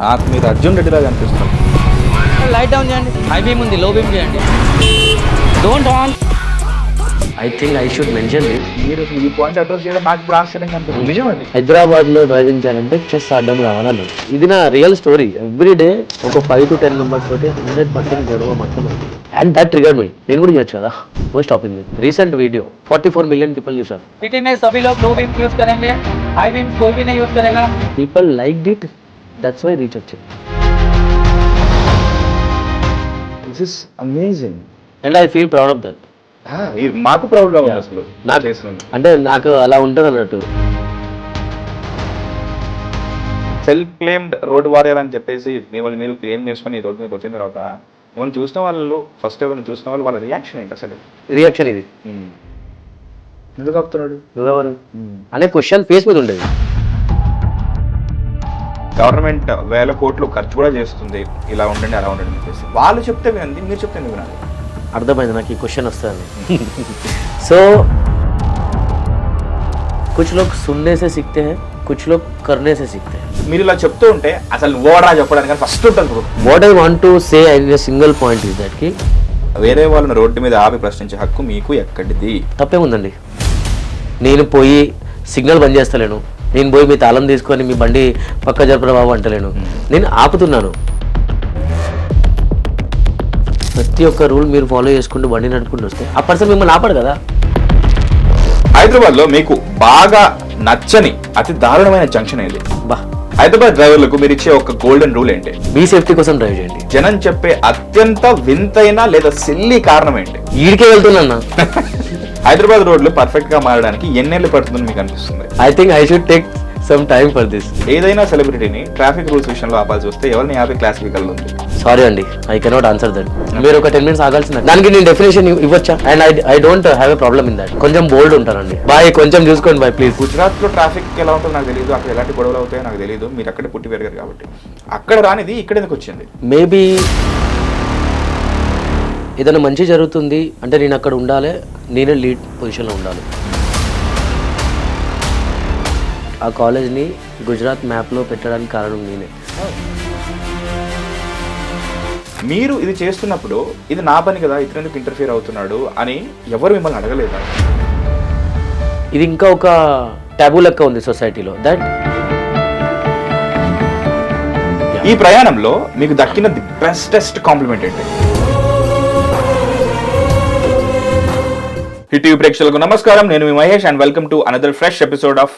నాకు మీరు అర్జున్ రెడ్డి లాగా అనిపిస్తారు. లైట్ డౌన్ చేయండి, హై బీమ్ ఉంది, లో బీమ్ చేయండి, don't on. I think I should mention this. మీరు ఈ పాయింట్ అడ్రస్ చేయడం నాకు ఇప్పుడు ఆశ్చర్యంగా అనిపిస్తుంది. నిజం అది. హైదరాబాద్ లో డ్రైవింగ్ చేయాలంటే చెస్ ఆడడం రావాలని. ఇది నా రియల్ స్టోరీ. ఎవ్రీ డే ఒక 5 to 10 మెంబర్స్ తోటి 100% గొడవ మొత్తం. And that trigger me. నేను కూడా చేయొచ్చు కదా. First topic recent video 44 million people చూసారు. सिटी में सभी लोग लो बीम यूज करेंगे, हाई बीम कोई भी नहीं यूज करेगा. People like it, that's why reach వచ్చింది. This is amazing. And I feel proud of that. మాకు ప్రౌడ్గా ఉంది అసలు నాకు చేసినందుకు. అంటే నాకు అలా ఉంటుంది అన్నట్టు. సెల్ఫ్ క్లెయిమ్డ్ రోడ్ వారియర్ అని చెప్పేసి మీరు క్లెయిమ్ చేసుకొని ఈ రోడ్ మీద వచ్చిన తర్వాత మనం చూసిన వాళ్ళు ఫస్ట్ ఎవరిని చూసిన వాళ్ళు వాళ్ళ రియాక్షన్ ఏంటి అసలు? రియాక్షన్ ఇది ఎందుకు ఆపుతున్నాడు ఎవరు అనే క్వశ్చన్ ఫేస్ మీద ఉండేది. గవర్నమెంట్ వేల కోట్లు ఖర్చు కూడా చేస్తుంది, ఇలా ఉండండి అలా ఉండండి అని చెప్పేసి. వాళ్ళు చెప్తే వినండి, మీరు చెప్తే ఎందుకు వినాలి? అర్థమైంది నాకు ఈ క్వశ్చన్ వస్తుంది. సో कुछ लोग सुनने से सीखते हैं, कुछ लोग करने से सीखते हैं. మీరు ఇలా చెప్తూ ఉంటే అసలు ఓడరా చెప్పడానికి ఫస్ట్ ఉంటుంది. What I want to say in a single point is that కి వేరే వాళ్ళని రోడ్డు మీద ఆపి ప్రశ్నించే హక్కు మీకు ఎక్కడిది? తప్పేముందండి. నేను పోయి సిగ్నల్ బంద్ చేస్తలేను, నేను పోయి మీ తాళం తీసుకొని మీ బండి పక్క జరపరా బాబు అంటలేను, నేను ఆపుతున్నాను. ప్రతి ఒక్క రూల్ మీరు ఫాలో చేసుకుంటూ బండి నడుపుకుంటూ వస్తే ఆ పర్సన్ మిమ్మల్ని ఆపడు కదా. హైదరాబాద్ లో మీకు బాగా నచ్చని అతి దారుణమైన జంక్షన్ ఏది? బా, హైదరాబాద్ డ్రైవర్లకు మీరు ఇచ్చే ఒక గోల్డెన్ రూల్ ఏంటి? మీ సేఫ్టీ కోసం డ్రైవ్ చేయండి. జనం చెప్పే అత్యంత వింతైన లేదా సిల్లీ కారణం ఏంటి? ఈడికే వెళ్తున్నా. హైదరాబాద్ రోడ్లు పర్ఫెక్ట్ గా మారడానికి ఎన్నేళ్ళు పడుతుందని మీకు అనిపిస్తుంది? I think I should take some time for this. ఏదైనా సెలబ్రిటీని ట్రాఫిక్ రూల్స్ విషయంలో ఆపాల్సి వస్తే ఎవరిని ఆపే క్లాసిఫికల్ ఉంది? సారీ అండి, ఐ కెనాట్ ఆన్సర్ దట్. మీరు ఒక 10 minutes ఆగాల్సింది. దానికి నేను డెఫినేషన్ ఇవ్వచ్చా? And I don't have a problem in that. కొంచెం బోల్డ్ ఉంటానండి. బాయ్, కొంచెం చూసుకోండి బాయ్ ప్లీజ్. గుజరాత్ లో ట్రాఫిక్ ఎలా ఉంటుందో నాకు తెలియదు, అక్కడ ఎలాంటి గొడవలు అవుతాయో నాకు తెలియదు. మీరు అక్కడ పుట్టి పెరిగారు కాబట్టి. అక్కడ రానిది ఇక్కడ ఎందుకు వచ్చింది? మేబీ ఏదైనా మంచి జరుగుతుంది అంటే నేను అక్కడ ఉండాలి, నేనే లీడ్ పొజిషన్లో ఉండాలి. ఆ కాలేజ్ని గుజరాత్ మ్యాప్లో పెట్టడానికి కారణం నేనే. మీరు ఇది చేస్తున్నప్పుడు ఇది నా పని కదా, ఇతను ఎందుకు ఇంటర్ఫియర్ అవుతున్నాడు అని ఎవరు మిమ్మల్ని అడగలేదా? ఇది ఇంకా ఒక టాబూ లెక్క ఉంది సొసైటీలో. దట్ ఈ ప్రయాణంలో మీకు దక్కిన ది బెస్టెస్ట్ కాంప్లిమెంట్ ఏంటి? హిట్ టీవీ ప్రేక్షకులకు నమస్కారం, నేను మీ Mahesh and welcome to another fresh episode of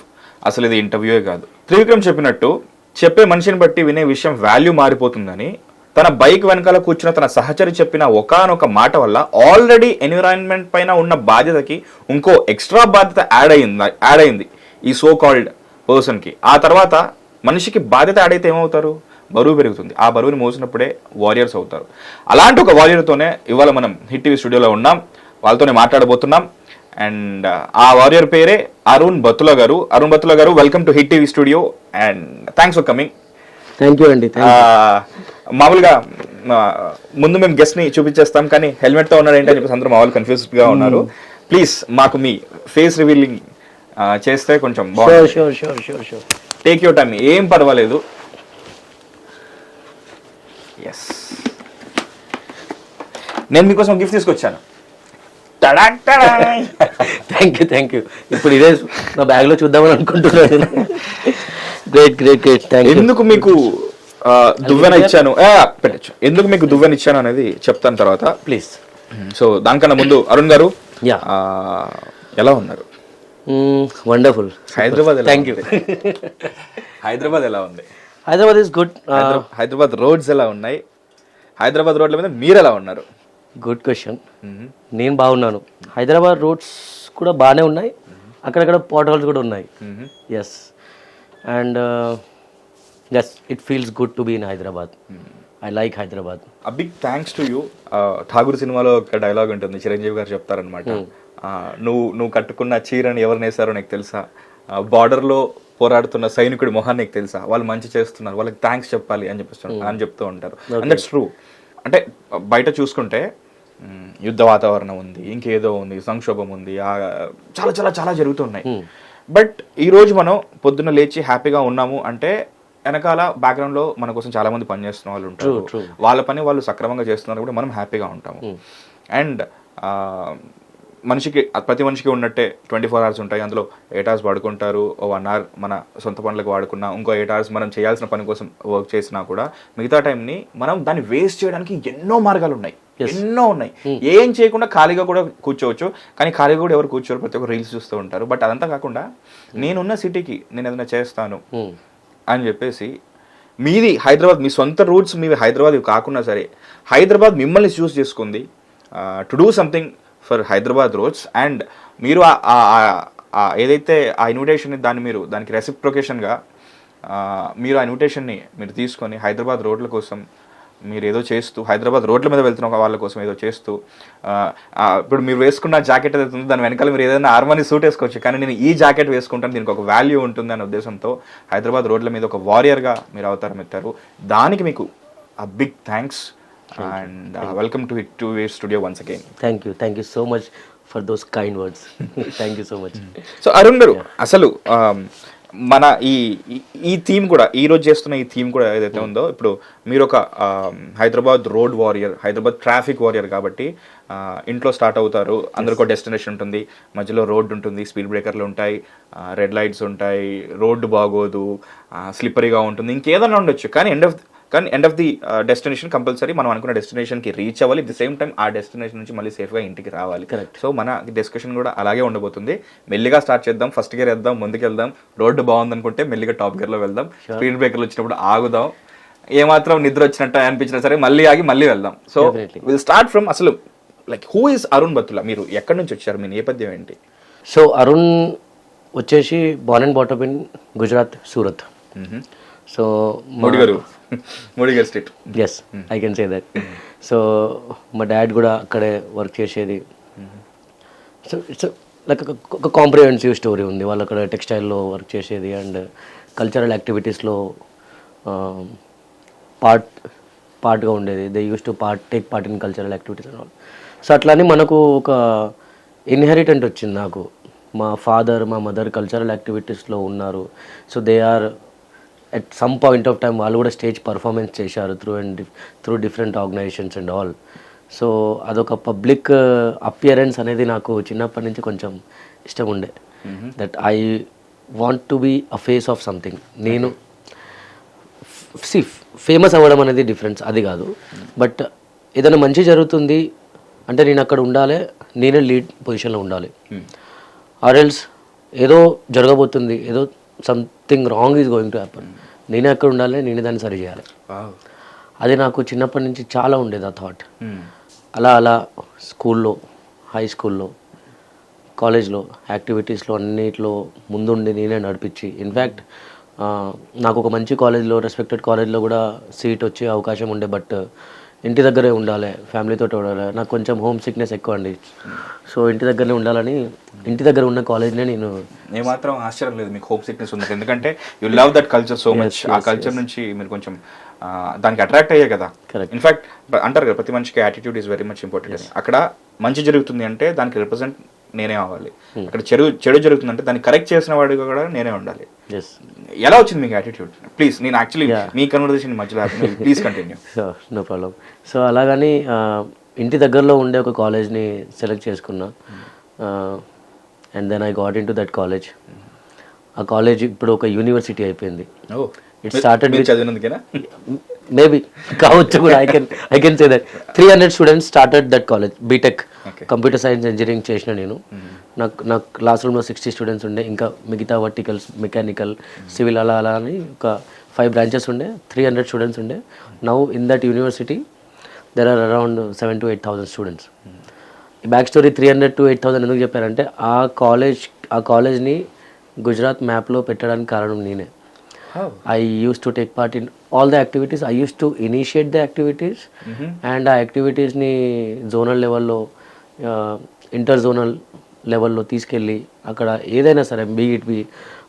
అసలు ఇది ఇంటర్వ్యూయే కాదు. త్రివిక్రమ్ చెప్పినట్టు చెప్పే మనిషిని బట్టి వినే విషయం వాల్యూ మారిపోతుందని తన బైక్ వెనకాల కూర్చున్న తన సహచరి చెప్పిన ఒకానొక మాట వల్ల ఆల్రెడీ ఎన్విరాన్మెంట్ పైన ఉన్న బాధ్యతకి ఇంకో ఎక్స్ట్రా బాధ్యత యాడ్ అయింది ఈ సో కాల్డ్ పర్సన్కి. ఆ తర్వాత మనిషికి బాధ్యత యాడ్ అయితే ఏమవుతారు? బరువు పెరుగుతుంది. ఆ బరువుని మోసినప్పుడే వారియర్స్ అవుతారు. అలాంటి ఒక వారియర్తోనే ఇవాళ మనం హిట్ టీవీ స్టూడియోలో ఉన్నాం, వాళ్ళతోనే మాట్లాడబోతున్నాం. అండ్ ఆ వారియర్ పేరే అరుణ్ బత్తుల గారు. అరుణ్ బత్తుల గారు, welcome to hit TV studio and thanks for coming. Thank you అండి. మామూలుగా ముందు మేము గెస్ట్ ని చూపించేస్తాం, కానీ హెల్మెట్ తో ఉన్నాడు ఏంటని చెప్పేసి అందరూ మామూలు కన్ఫ్యూజ్డ్ గా ఉన్నారు. ప్లీజ్ మాకు మీ ఫేస్ రివీలింగ్ చేస్తే కొంచెం బాగుంటుంది. టేక్ యూర్ టైం, ఏం పర్వాలేదు. ఎస్, నేను మీకోసం గిఫ్ట్ తీసుకొచ్చాను. Thank you. ఇప్పుడు ఇదే నా బ్యాగ్ లో చూద్దామని అనుకుంటున్నాను. గ్రేట్. ఎందుకు మీకు దువ్వెన ఇచ్చాను, పెట్టచ్చు. ఎందుకు మీకు దువ్వెన ఇచ్చాను అనేది చెప్తాను తర్వాత ప్లీజ్. సో దానికన్నా ముందు అరుణ్ గారు, ఎలా ఉన్నారు? Wonderful. Hyderabad, thank you. Hyderabad ఎలా ఉంది? Hyderabad is good. Hyderabad roads ఎలా ఉన్నాయి? హైదరాబాద్ రోడ్ల మీద మీరు ఎలా ఉన్నారు? Good question. నేను బాగున్నాను. హైదరాబాద్ రోడ్స్ కూడా బాగానే ఉన్నాయి, అక్కడక్కడ పాట్ హోల్స్ కూడా ఉన్నాయి. Yes, and yes, it feels good to be in Hyderabad. I like Hyderabad. A big thanks to you. Tagore సినిమాలో ఒక డైలాగ్ ఉంటుంది, చిరంజీవి గారు చెప్తారనమాట, నువ్వు కట్టుకున్న చీరని ఎవరు నేసారో నీకు తెలుసా, బార్డర్లో పోరాడుతున్న సైనికుడి మొహాన్ని నీకు తెలుసా, వాళ్ళు మంచి చేస్తున్నారు, వాళ్ళకి థ్యాంక్స్ చెప్పాలి అని చెప్తూ ఉంటారు. And that's true. అంటే బయట చూసుకుంటే యుద్ధ వాతావరణం ఉంది, ఇంకేదో ఉంది, సంక్షోభం ఉంది, చాలా చాలా చాలా జరుగుతున్నాయి. బట్ ఈరోజు మనం పొద్దున్న లేచి హ్యాపీగా ఉన్నాము అంటే వెనకాల బ్యాక్గ్రౌండ్ లో మన కోసం చాలా మంది పని చేస్తున్న వాళ్ళు ఉంటారు, వాళ్ళ పని వాళ్ళు సక్రమంగా చేస్తున్నారు కూడా మనం హ్యాపీగా ఉంటాము. అండ్ ప్రతి మనిషికి ఉన్నట్టే 24 hours ఉంటాయి. అందులో 8 hours పడుకుంటారు, 1 hour మన సొంత పనులకు వాడుకున్నా, ఇంకో 8 hours మనం చేయాల్సిన పని కోసం వర్క్ చేసినా కూడా మిగతా టైంని మనం దాన్ని వేస్ట్ చేయడానికి ఎన్నో మార్గాలు ఉన్నాయి, ఎన్నో ఉన్నాయి. ఏం చేయకుండా ఖాళీగా కూడా కూర్చోవచ్చు, కానీ ఖాళీగా కూడా ఎవరు కూర్చోరు, ప్రతి ఒక్కరు రీల్స్ చూస్తూ ఉంటారు. బట్ అదంతా కాకుండా నేనున్న సిటీకి నేను ఏదైనా చేస్తాను అని చెప్పేసి, మీది హైదరాబాద్, మీ సొంత రూట్స్ మీవి హైదరాబాద్ ఇవి కాకుండా సరే హైదరాబాద్ మిమ్మల్ని చూస్ చేసుకుంది to do something for Hyderabad roads. And మీరు ఏదైతే ఆ ఇన్విటేషన్ దానికి రెసిప్రొకేషన్గా మీరు ఆ ఇన్విటేషన్ని మీరు తీసుకొని హైదరాబాద్ రోడ్ల కోసం మీరు ఏదో చేస్తూ, హైదరాబాద్ రోడ్ల మీద వెళ్తున్న వాళ్ళ కోసం ఏదో చేస్తూ, ఇప్పుడు మీరు వేసుకున్న జాకెట్ ఏదైతే ఉందో దాని వెనకాల మీరు ఏదైనా ఆర్మనీ సూట్ వేసుకోవచ్చు, కానీ నేను ఈ జాకెట్ వేసుకుంటాను, దీనికి ఒక వాల్యూ ఉంటుంది అనే ఉద్దేశంతో హైదరాబాద్ రోడ్ల మీద ఒక వారియర్గా మీరు అవతారం ఎత్తారు. దానికి మీకు big thanks and welcome to Hit 2 Way Studio once again. Thank you so much for those kind words. Thank you so much. So Arun గారు, అసలు మన ఈ థీమ్ కూడా, ఈ రోజు చేస్తున్న ఈ థీమ్ కూడా ఏదైతే ఉందో, ఇప్పుడు మీరు ఒక Hyderabad road warrior, Hyderabad traffic warrior కాబట్టి ఇంట్లో స్టార్ట్ అవుతారు, అందరికీ ఒక డెస్టినేషన్ ఉంటుంది, మధ్యలో రోడ్డు ఉంటుంది, స్పీడ్ బ్రేకర్లు ఉంటాయి, రెడ్ లైట్స్ ఉంటాయి, రోడ్డు బాగోదు, స్లిప్పరీగా ఉంటుంది, ఇంకేదైనా ఉండొచ్చు, కానీ end of the destination compulsory మనం అనుకున్న డెస్టినేషన్కి రీచ్ అవ్వాలి. అట్ ది సేమ్ టైం ఆ డెస్టినేషన్ నుంచి మళ్ళీ సేఫ్గా ఇంటికి రావాలి. సో మన డిస్కషన్ కూడా అలాగే ఉండబోతుంది. మెల్లిగా స్టార్ట్ చేద్దాం, ఫస్ట్ గేర్ వేద్దాం, ముందుకు వెళ్దాం, రోడ్డు బాగుందనుకుంటే మెల్లిగా టాప్ గేర్లో వెళ్దాం, స్పీడ్ బ్రేకర్లు వచ్చినప్పుడు ఆగుదాం, ఏమాత్రం నిద్ర వచ్చినట్టు అనిపించినా సరే మళ్ళీ ఆగి మళ్ళీ వెళ్దాం. సో విల్ స్టార్ట్ ఫ్రమ్ అసలు like who is Arun Battula, మీరు ఎక్కడి నుంచి వచ్చారు, మీ నేపథ్యం ఏంటి? సో అరుణ్ వచ్చేసి born and brought up in Gujarat, Surat. So Modi గారు state. Yes, I can say that. So మా డాడ్ కూడా అక్కడే వర్క్ చేసేది. సో ఇట్స్ లైక్ ఒక కాంప్రిహెన్సివ్ స్టోరీ ఉంది. వాళ్ళు అక్కడ టెక్స్టైల్లో వర్క్ చేసేది అండ్ కల్చరల్ యాక్టివిటీస్లో పార్ట్గా ఉండేది. They use to take part in cultural activities and all. So అట్లానే మనకు ఒక ఇన్హెరిటెంట్ వచ్చింది నాకు. మా ఫాదర్, మా మదర్ కల్చరల్ యాక్టివిటీస్లో ఉన్నారు. So they are at some point of time వాళ్ళు కూడా స్టేజ్ పర్ఫార్మెన్స్ చేశారు through different organisations and all. So అదొక పబ్లిక్ అపియరెన్స్ అనేది నాకు చిన్నప్పటి నుంచి కొంచెం ఇష్టం ఉండే. That I want to be a face of something. నేను ఫేమస్ అవ్వడం అనేది డిఫరెన్స్, అది కాదు. బట్ ఏదైనా మంచి జరుగుతుంది అంటే నేను అక్కడ ఉండాలి, నేనే లీడ్ పొజిషన్లో ఉండాలి. ఆర్ఎల్స్ ఏదో జరగబోతుంది, ఏదో something wrong is going to happen, నేనే అక్కడ ఉండాలి, నేనే దాన్ని సరి చేయాలి. అది నాకు చిన్నప్పటి నుంచి చాలా ఉండేది ఆ థాట్. అలా స్కూల్లో, హై స్కూల్లో, కాలేజ్లో, యాక్టివిటీస్లో అన్నిట్లో ముందుండి నేనే నడిపించి, ఇన్ఫ్యాక్ట్ నాకు ఒక మంచి కాలేజ్లో, రెస్పెక్టెడ్ కాలేజ్లో కూడా సీట్ వచ్చే అవకాశం ఉండే. బట్ ఇంటి దగ్గరే ఉండాలి, ఫ్యామిలీతో ఉండాలి. నాకు కొంచెం హోమ్ సిక్నెస్ ఎక్కువ అండి. సో ఇంటి దగ్గరనే ఉండాలని ఇంటి దగ్గర ఉన్న కాలేజ్నే నేను. ఏమాత్రం ఆశ్చర్యం లేదు మీకు హోమ్ సిక్నెస్ ఉంది, ఎందుకంటే you love that culture so much. ఆ కల్చర్ నుంచి మీరు కొంచెం దానికి అట్రాక్ట్ అయ్యే కదా. ఇన్ఫాక్ట్ అంటారు కదా, ప్రతి మనిషికి attitude is very much important అని. అక్కడ మంచి జరుగుతుంది అంటే దానికి రిప్రజెంట్ నేనే అవ్వాలి, అక్కడ చెడు జరుగుతుందంటే దాన్ని కరెక్ట్ చేసిన వాడిగా కూడా నేనే ఉండాలి. ఎలా వచ్చింది మీకు యాటిట్యూడ్? ప్లీజ్, నేను యాక్చువల్లీ మీ కన్వర్సేషన్ మధ్యలో please continue. No problem. So అలాగని ఇంటి దగ్గరలో ఉండే ఒక కాలేజ్ని సెలెక్ట్ చేసుకున్నా. And then I got into that college. ఆ కాలేజ్ ఇప్పుడు ఒక యూనివర్సిటీ అయిపోయింది. ఇట్ స్టార్టెడ్ విత్ చదివినందుకేనా? మేబీ కావచ్చు కూడా. I can say that 300 students started that college. BTech computer science engineering చేసిన నేను. నా క్లాస్ రూమ్లో 60 స్టూడెంట్స్ ఉండే. ఇంకా మిగతా వర్టికల్స్, మెకానికల్, సివిల్ అలా అని ఒక 5 బ్రాంచెస్ ఉండే. 300 స్టూడెంట్స్ ఉండే. Now in that university there are around 7,000 to 8,000 students. ఈ బ్యాక్ స్టోరీ 300 to 8,000 ఎందుకు చెప్పారంటే ఆ కాలేజ్ని గుజరాత్ మ్యాప్లో పెట్టడానికి కారణం నేనే. I used to take part in all the activities. I used to initiate the activities. And ఆ యాక్టివిటీస్ని జోనల్ లెవెల్లో, ఇంటర్ జోనల్ లెవెల్లో తీసుకెళ్ళి అక్కడ ఏదైనా సరే, బీ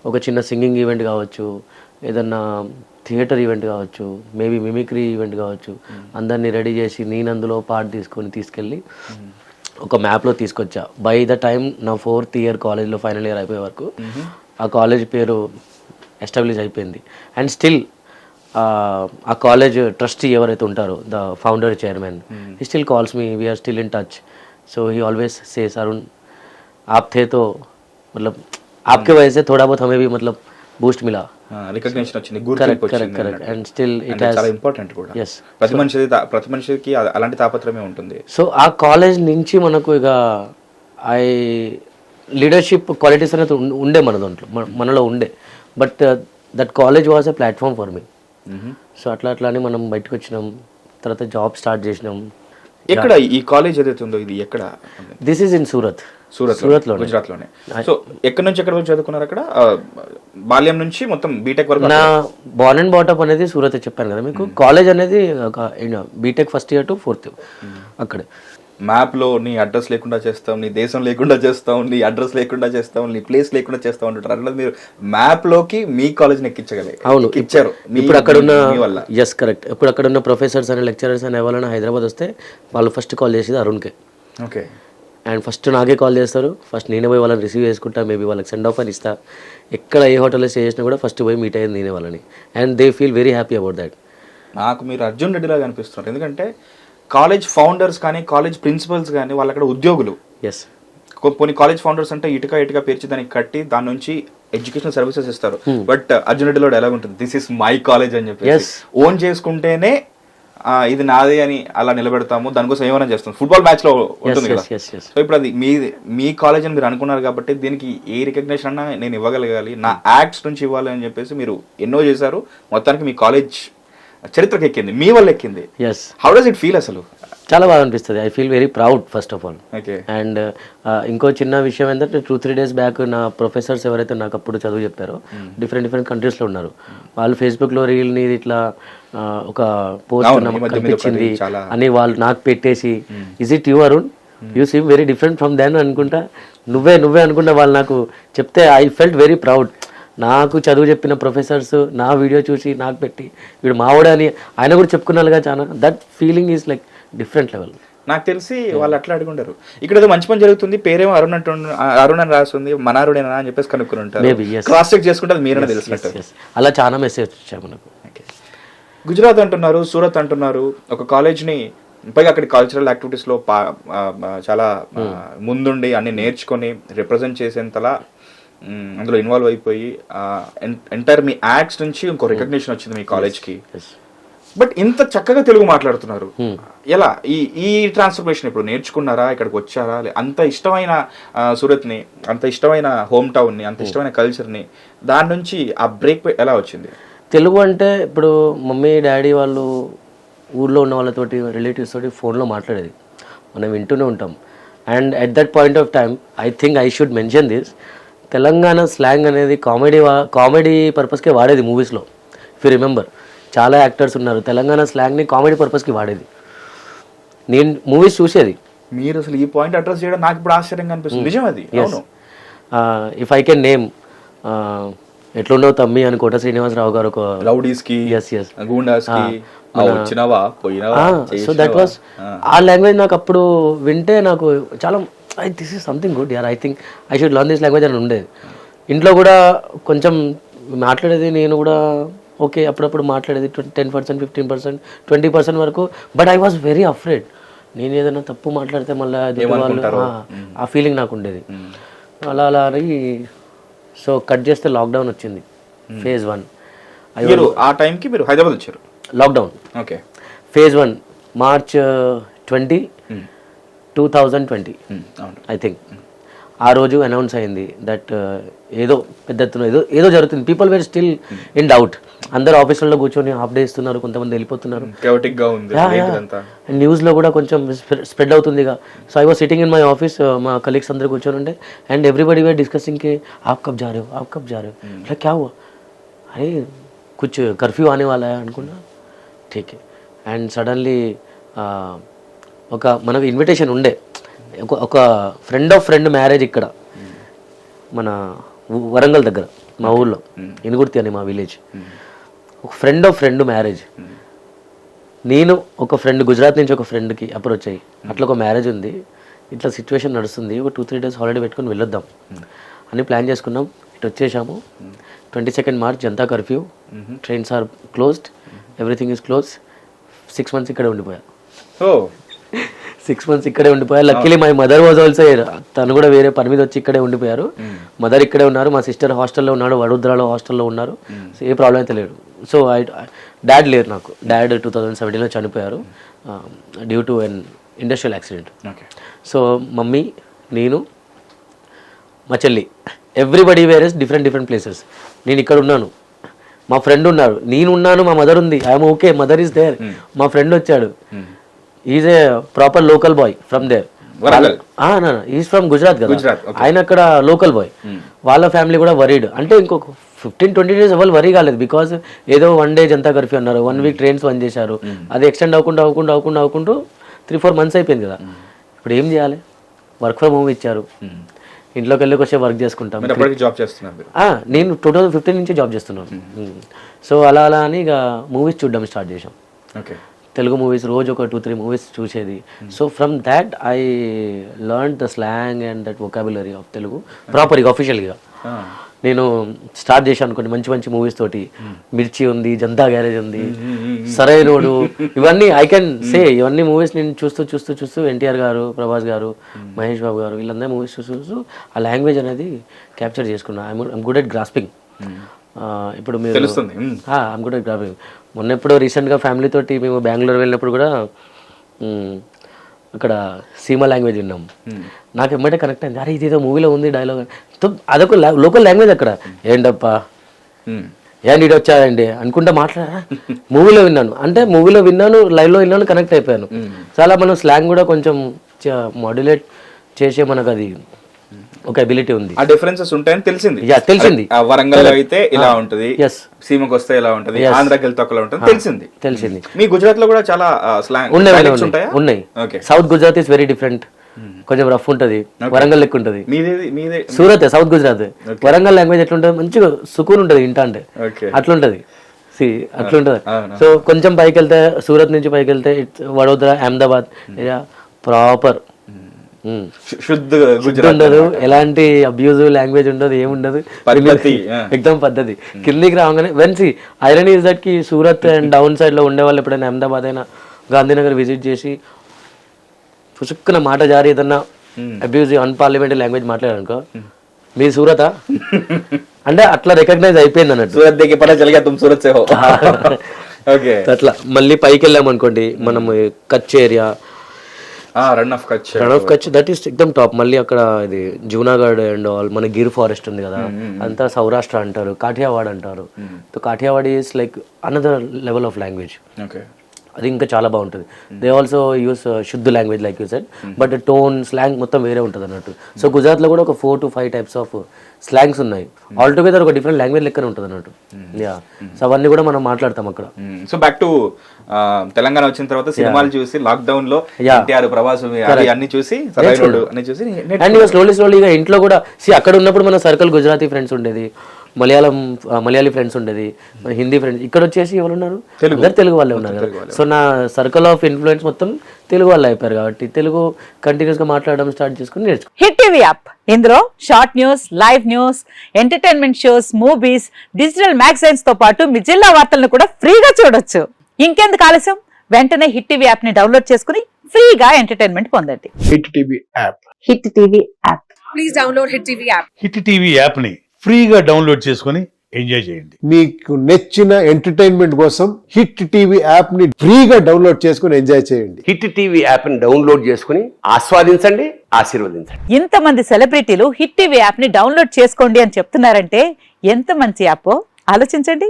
ఒక చిన్న సింగింగ్ ఈవెంట్ కావచ్చు, ఏదన్నా థియేటర్ ఈవెంట్ కావచ్చు, మేబీ మిమిక్రీ ఈవెంట్ కావచ్చు, అందరినీ రెడీ చేసి నేను అందులో పార్ట్ తీసుకెళ్ళి ఒక మ్యాప్లో తీసుకొచ్చా. బై ద టైమ్ నా 4th year కాలేజ్లో ఫైనల్ ఇయర్ అయిపోయే వరకు ఆ కాలేజ్ పేరు ఎస్టాబ్లిష్ అయిపోయింది. అండ్ స్టిల్ ఆ కాలేజ్ ట్రస్టీ ఎవరైతే ఉంటారో the founder chairman he still calls me we're still in touch so he always says Arun आप थे तो मतलब आपके वजह से थोड़ा बहुत हमें भी मतलब बूस्ट मिला రికగ్నిషన్ వచ్చింది, करेक्ट గుర్తింపు करेक्ट వచ్చింది. करेक्ट एंड स्टिल इट అంటే हैज చాలా ఇంపార్టెంట్ కూడా. yes ప్రతి మనిషికి అలాంటి తాపత్రమే ఉంటుంది. సో ఆ కాలేజ్ నుంచి మనకు ఇక ఐ లీడర్షిప్ క్వాలిటీస్ అనేది ఉండే మన దాంట్లో మనలో ఉండే but that college was a platform for me. So అట్లా అని మనం బయటకు వచ్చినాం, తర్వాత జాబ్ స్టార్ట్ చేసినాం. ఎక్కడ ఈ కాలేజ్ ఏదైతే ఉందో ఇది ఎక్కడ? This is in Surat. సూరత్లో, గుజరాత్లోనే. సో ఎక్కడి నుంచి ఎక్కడ వరకు చదువుకున్నారు అక్కడ? బాల్యం నుంచి మొత్తం బీటెక్ వరకు? నా బార్న్ అండ్ బాటప్ అనేది సూరత్ చెప్పాను కదా మీకు. కాలేజ్ అనేది B Tech first year to fourth అక్కడే. మ్యాప్ లో నీ అడ్రస్ లేకుండా చేస్తాం, నీ దేశం లేకుండా చేస్తాం, నీ అడ్రస్ లేకుండా చేస్తాం, నీ ప్లేస్ లేకుండా చేస్తాం అంటుంటారు. అట్లా మీరు మ్యాప్ లోకి మీ కాలేజ్ ఎక్కించగలే. అవును, ఇచ్చారు. ఇప్పుడు అక్కడ ఉన్న ఎస్ కరెక్ట్. ఇప్పుడు అక్కడ ఉన్న ప్రొఫెసర్స్ అని లెక్చరర్స్ అని ఎవరైనా హైదరాబాద్ వస్తే వాళ్ళు ఫస్ట్ కాల్ చేసేది అరుణ్కే. ఓకే. అండ్ ఫస్ట్ నాకే కాల్ చేస్తారు. ఫస్ట్ నేనే పోయి వాళ్ళని రిసీవ్ చేసుకుంటా, మేబీ వాళ్ళకి సెండ్ ఆఫ్ అని ఇస్తా. ఎక్కడ ఏ హోటల్లో స్టే చేసినా కూడా ఫస్ట్ పోయి మీట్ అయ్యేది నేనే వాళ్ళని. And they feel very happy about that. నాకు మీరు అర్జున్ రెడ్డి లాగా అనిపిస్తున్నారు. ఎందుకంటే కాలేజ్ ఫౌండర్స్ కానీ కాలేజ్ ప్రిన్సిపల్స్ కానీ వాళ్ళు అక్కడ ఉద్యోగులు. ఎస్, కొన్ని కాలేజ్ ఫౌండర్స్ అంటే ఇటుక పేర్చి దానికి కట్టి దాని నుంచి ఎడ్యుకేషనల్ సర్వీసెస్ ఇస్తారు. బట్ అర్జున్ రెడ్డిలో ఎలా ఉంటుంది, దిస్ ఇస్ మై కాలేజ్ అని చెప్పి ఓన్ చేసుకుంటేనే ఇది నాదే అని అలా నిలబెడతాము, దానికోసం ఏమైనా చేస్తాం. ఫుట్బాల్ మ్యాచ్ లో ఉంటుంది కదా. సో ఇప్పుడు అది మీ కాలేజ్ అని మీరు అనుకున్నారు కాబట్టి దీనికి ఏ రికగ్నేషన్ అన్నా నేను ఇవ్వగలగాలి, నా యాక్ట్స్ నుంచి ఇవ్వాలి అని చెప్పేసి మీరు ఎన్నో చేశారు. మొత్తానికి మీ కాలేజ్ చరిత్రకి ఎక్కింది, మీ వల్ల ఎక్కింది. Yes. How does it feel అసలు? చాలా బాగా అనిపిస్తుంది. I feel very proud first of all. Okay. And ఇంకో చిన్న విషయం ఏంటంటే 2-3 days బ్యాక్ నా ప్రొఫెసర్స్ ఎవరైతే నాకు అప్పుడు చదువు చెప్పారో డిఫరెంట్ కంట్రీస్లో ఉన్నారు. వాళ్ళు ఫేస్బుక్లో రీల్ని ఇట్లా ఒక పోస్ట్ కనిపించింది అని వాళ్ళు నాకు పెట్టేసి is it you Arun, you seem very different from then అనుకుంటా, నువ్వే అనుకుంటా వాళ్ళు నాకు చెప్తే ఐ ఫెల్ట్ వెరీ ప్రౌడ్. నాకు చదువు చెప్పిన ప్రొఫెసర్స్ నా వీడియో చూసి నాకు పెట్టి వీడు మావాడే అని ఆయన కూడా చెప్పుకున్నారుగా చాలా. That feeling is like different level. నాకు తెలిసి వాళ్ళు అట్లా అడుగుంటారు, ఇక్కడ ఏదో మంచి పని జరుగుతుంది, పేరేమో అరుణ్ అని రాస్తుంది, మనారుడేనా అని చెప్పేసి కనుక్కుని ఉంటారు. క్రాస్ చెక్ చేసుకుంటే అది మీరనే తెలిసినట్టు. అలా చాలా మెసేజ్ వచ్చాయి మనకు. గుజరాత్ అంటున్నారు, సూరత్ అంటున్నారు, ఒక కాలేజ్ని పైగా అక్కడి కల్చరల్ యాక్టివిటీస్లో చాలా ముందుండి అన్ని నేర్చుకొని రిప్రజెంట్ చేసేంతలా అందులో ఇన్వాల్వ్ అయిపోయి ఎంటైర్ మీ యాక్ట్స్ నుంచి ఇంకో రికగ్నిషన్ వచ్చింది మీ కాలేజ్కి. బట్ ఇంత చక్కగా తెలుగు మాట్లాడుతున్నారు ఎలా? ఈ ట్రాన్స్ఫర్మేషన్ ఇప్పుడు నేర్చుకున్నారా, ఇక్కడికి వచ్చారా? అంత ఇష్టమైన సూరత్ని, అంత ఇష్టమైన హోమ్ టౌన్ని, అంత ఇష్టమైన కల్చర్ని, దాని నుంచి ఆ బ్రేక్ ఎలా వచ్చింది? తెలుగు అంటే ఇప్పుడు మమ్మీ డాడీ వాళ్ళు ఊర్లో ఉన్న వాళ్ళతోటి రిలేటివ్స్ తోటి ఫోన్లో మాట్లాడేది మనం వింటూనే ఉంటాం. And at that point of time I think I should mention this, Telangana slang అనేది కామెడీ పర్పస్కే వాడేది మూవీస్లో. ఇఫ్ యూ రిమెంబర్, చాలా యాక్టర్స్ ఉన్నారు తెలంగాణ స్లాంగ్ని కామెడీ పర్పస్కి వాడేది. నేను మూవీస్ చూసేది. మీరు అసలు ఈ పాయింట్ అడ్రస్ చేయడం నాకు ఇప్పుడు ఆశ్చర్యంగా అనిపిస్తుంది. నిజం అది. ఇఫ్ ఐ కెన్ నేమ్ ఎట్లుండవు తమ్మి అని కోట శ్రీనివాసరావు గారు ఒక రౌడీస్ కి, గూండాస్ కి వచ్చినవా పోయినవా. సో దట్ వాస్ ఆ లాంగ్వేజ్ నాకు అప్పుడు వింటే నాకు చాలా దిస్ ఈస్ సంథింగ్ గుడ్ యార్, I think I should learn this language అని ఉండేది. ఇంట్లో కూడా కొంచెం మాట్లాడేది నేను కూడా ఓకే, అప్పుడప్పుడు మాట్లాడేది 10%, 15%, 20% వరకు. But I was very afraid, నేను ఏదైనా తప్పు మాట్లాడితే మళ్ళీ వాళ్ళు ఆ ఫీలింగ్ నాకు ఉండేది. అలా అని సో కట్ చేస్తే లాక్డౌన్ వచ్చింది, phase 1. ఆ టైంకి మీరు హైదరాబాద్ వచ్చారు. Lockdown okay. phase 1 March 20, 2020 I think. ఆ రోజు అనౌన్స్ అయింది దట్ ఏదో పెద్ద ఎత్తున ఏదో జరుగుతుంది. People were still in doubt. అందరు ఆఫీసులలో కూర్చొని హాఫ్ డే ఇస్తున్నారు, కొంతమంది వెళ్ళిపోతున్నారు. న్యూస్లో కూడా కొంచెం స్ప్రెడ్ అవుతుంది. So I was sitting in my office, మా కలీగ్స్ అందరూ కూర్చొని ఉంటే అండ్ ఎవ్రీబడి వేర్ డిస్కసింగ్ కి आप कब जा रहे हो मतलब क्या हुआ, अरे कुछ कर्फ्यू आने वाला है అనుకున్నా. ठीक है. అండ్ సడన్లీ ఒక మనకు ఇన్విటేషన్ ఉండే, ఒక ఫ్రెండ్ ఆఫ్ ఫ్రెండ్ మ్యారేజ్ ఇక్కడ మన వరంగల్ దగ్గర మా ఊళ్ళో ఇనుగుర్తి అని మా విలేజ్. ఒక ఫ్రెండ్ ఆఫ్ ఫ్రెండ్ మ్యారేజ్. నేను ఒక ఫ్రెండ్ గుజరాత్ నుంచి ఒక ఫ్రెండ్కి అప్రోచ్ అయ్యి అట్లా ఒక మ్యారేజ్ ఉంది, ఇట్లా సిచ్యువేషన్ నడుస్తుంది, ఒక 2-3 days హాలిడే పెట్టుకొని వెళ్ళొద్దాం అని ప్లాన్ చేసుకున్నాం. ఇటు వచ్చేసాము. 22nd March Janata curfew, trains are closed. Everything is close. 6 months ఇక్కడే ఉండిపోయా. ఓ 6 months ఇక్కడే ఉండిపోయా. Luckily my mother was also, తను కూడా వేరే పని మీద వచ్చి ఇక్కడే ఉండిపోయారు. మదర్ ఇక్కడే ఉన్నారు, మా సిస్టర్ హాస్టల్లో ఉన్నాడు, వడోదరాలో హాస్టల్లో ఉన్నారు. సో ఏ ప్రాబ్లం అయితే లేదు. సో డాడ్ లేరు నాకు. డాడ్ 2017లో చనిపోయారు due to an industrial accident. So mummy, నేను, మా చెల్లి, ఎవ్రీబడి వేరేస్ డిఫరెంట్ ప్లేసెస్. నేను ఇక్కడ ఉన్నాను, మా ఫ్రెండ్ ఉన్నారు, నేను ఉన్నాను, మా మదర్ ఉంది. I'm okay, mother is there. మా ఫ్రెండ్ వచ్చాడు, is a proper local boy from there. Is from Gujarat కదా, ఆయన అక్కడ లోకల్ బాయ్. వాళ్ళ ఫ్యామిలీ కూడా వరీడ్. అంటే ఇంకొక 15-20 days ఎవరు వరీ కాలేదు. బికాస్ ఏదో 1 day జనతా కర్ఫ్యూ అన్నారు, 1 week ట్రైన్స్ బంద్ చేశారు. అది ఎక్స్టెండ్ అవ్వకుండా 3-4 months అయిపోయింది కదా. ఇప్పుడు ఏం చేయాలి? వర్క్ ఫ్రమ్ హోమ్ ఇచ్చారు, ఇంట్లోకి వెళ్ళి వచ్చే వర్క్ చేసుకుంటాం. నేను 2015 నుంచి జాబ్ చేస్తున్నాను. సో అలా అని ఇక మూవీస్ చూడడం స్టార్ట్ చేసాం. తెలుగు మూవీస్ రోజు ఒక 2-3 movies చూసేది. So from that I learn the slang and that vocabulary of Telugu ప్రాపర్గా అఫీషియల్గా. నేను స్టార్ట్ చేశాను కొన్ని మంచి మూవీస్ తోటి. మిర్చి ఉంది, జనతా గ్యారేజ్ ఉంది, సరైనోడు, ఇవన్నీ ఐ కెన్ సే. ఇవన్నీ మూవీస్ నేను చూస్తూ ఎన్టీఆర్ గారు, ప్రభాస్ గారు, మహేష్ బాబు గారు, వీళ్ళందరూ మూవీస్ చూస్తూ ఆ లాంగ్వేజ్ అనేది క్యాప్చర్ చేసుకున్నా. I'm good at grasping. ఇప్పుడు మీరు ఐఎమ్ గుడ్ ఎట్ గ్రాస్పింగ్. మొన్న ఎప్పుడో రీసెంట్గా ఫ్యామిలీ తోటి మేము బెంగళూరు వెళ్ళినప్పుడు కూడా అక్కడ సీమా లాంగ్వేజ్ విన్నాం. నాకు ఎమ్మటే కనెక్ట్ అయింది, అరే ఇదేదో మూవీలో ఉంది డైలాగ్. అదొక లోకల్ లాంగ్వేజ్ అక్కడ. ఏంటప్పా ఏంటి ఇటు వచ్చారండి అనుకుంటా మాట్లాడారా. మూవీలో విన్నాను, అంటే మూవీలో విన్నాను, లైవ్లో విన్నాను, కనెక్ట్ అయిపోయాను. చాలా మనం స్లాంగ్ కూడా కొంచెం మాడ్యులేట్ చేసే మనకు అది ఒక అబిలిటీ ఉంది. ఆ డిఫరెన్సెస్ ఉంటాయని తెలిసింది. వరంగల్ అయితే ఇలా ఉంటది, సీమకు వస్తే ఇలా ఉంటది, ఆంధ్రాకి వెళ్తే ఒకలా ఉంటది తెలిసింది. మీ గుజరాత్ లో కూడా చాలా స్లాంగ్ ఉన్నాయి. South Gujarat is very different, కొంచెం రఫ్ ఉంటది, వరంగల్ లెక్క ఉంటది. సూరత్ సౌత్ గుజరాత్. వరంగల్ లాంగ్వేజ్ ఎట్లుంటది, మంచిగా సుకూన్ ఉంటది ఇంట అంటే, అట్లుంటది. అట్లుంటది. సో కొంచెం పైకి వెళ్తే, సూరత్ నుంచి పైకి వెళ్తే వడోదరా, అహ్మదాబాద్ ప్రాపర్ శుద్ధ ఉండదు, ఎలాంటి అబ్యూజివ్ లాంగ్వేజ్ ఉండదు, ఏముండదు, ఎక్దమ్ పద్ధతి. కిందికి రాగానే వెన్సి ఐరన్ ఈజ్ దట్ కి సూరత్ అండ్ డౌన్ సైడ్ లో ఉండే వాళ్ళు ఎప్పుడైనా అహ్మదాబాద్ అయినా గాంధీనగర్ విజిట్ చేసి పుసుక్కున మాట జారి ఏదన్నా అబ్యూజివ్ అన్పార్లమెంటరీ లాంగ్వేజ్ మాట్లాడారనుకో, మీ సూరతా అంటే అట్లా రికగ్నైజ్ అయిపోయింది అన్నట్టు. అట్లా మళ్ళీ పైకి వెళ్ళాం అనుకోండి, మనం Kutch area, Rann of Kutch that is ఎక్దమ్ టాప్. మళ్ళీ అక్కడ ఇది జూనాగఢ్ అండ్ ఆల్, మన గిర్ ఫారెస్ట్ ఉంది కదా, అంతా సౌరాష్ట్ర అంటారు, కాఠియావాడ్ అంటారు. So Kathiawad is like another level of language. అది ఇంకా చాలా బాగుంటుంది. They also use shuddh language like you said, but tone slang మొత్తం వేరే ఉంటుంది అన్నట్టు. సో గుజరాత్లో కూడా ఒక 4 to 5 types ఆఫ్ స్లాంగ్స్ ఉన్నాయి. ఆల్ టుగెదర్ ఒక డిఫరెంట్ లాంగ్వేజ్ లెక్కనే ఉంటుంది అన్నట్టు. సో అవన్నీ కూడా మనం మాట్లాడతాం అక్కడ. సో బ్యాక్ టు తెలంగాణ వచ్చిన తర్వాత సినిమాలు చూసి, లాక్డౌన్ లో ప్రభాస్ అన్ని చూసి, అండ్ స్లోలీగా ఇంట్లో కూడా అక్కడ ఉన్నప్పుడు మన సర్కిల్ గుజరాతీ ఫ్రెండ్స్ ఉండేది, మలయాళీ ఫ్రెండ్స్ ఉండేది, హిందీ ఫ్రెండ్స్. ఇక్కడ వచ్చేసి ఎవరు ఉన్నారు, అందరు తెలుగు వాళ్ళే ఉన్నారు కదా. సో నా సర్కిల్ ఆఫ్ ఇన్ఫ్లుయెన్స్ మొత్తం తెలుగు వాళ్ళు అయిపోయారు కాబట్టి తెలుగు కంటిన్యూస్ గా మాట్లాడడం స్టార్ట్ చేసుకుని నేర్చుకో. హిట్ టీవీ యాప్, ఇందులో short news, live news, entertainment shows, movies, digital magazines తో పాటు మీ జిల్లా వార్తలను కూడా ఫ్రీగా చూడొచ్చు. ఇంకెందుకు ఆలస్యం, వెంటనే హిట్ టీవీ యాప్ ని డౌన్లోడ్ చేసుకుని ఫ్రీగా ఎంటర్టైన్మెంట్ పొందండి. Hit TV app, hit TV app, please download hit TV app. Hit TV app ని ఫ్రీగా డౌన్లోడ్ చేసుకుని ఎంజాయ్ చేయండి. మీకు నచ్చిన ఎంటర్టైన్మెంట్ కోసం హిట్ టీవీ యాప్ ని ఫ్రీగా డౌన్లోడ్ చేసుకుని ఎంజాయ్ చేయండి. హిట్ టీవీ యాప్ ని డౌన్లోడ్ చేసుకుని ఆస్వాదించండి, ఆశీర్వదించండి. ఇంతమంది సెలబ్రిటీలు హిట్ టీవీ యాప్ ని డౌన్లోడ్ చేసుకోండి అని చెప్తున్నారంటే ఎంత మంచి యాప్ ఆలోచించండి.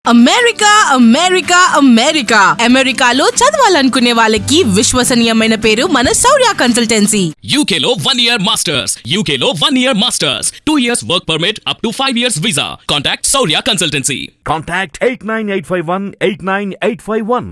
అమెరికా అమెరికా అమెరికా అమెరికాలో చదవాలనుకునే వాళ్ళకి విశ్వసనీయమైన పేరు మన శౌర్య కన్సల్టెన్సీ. UK లో 1 year masters, UK లో 1 year masters, 2 years work permit up to 5 years visa. Contact Saurya Consultancy. Contact 89851 89851.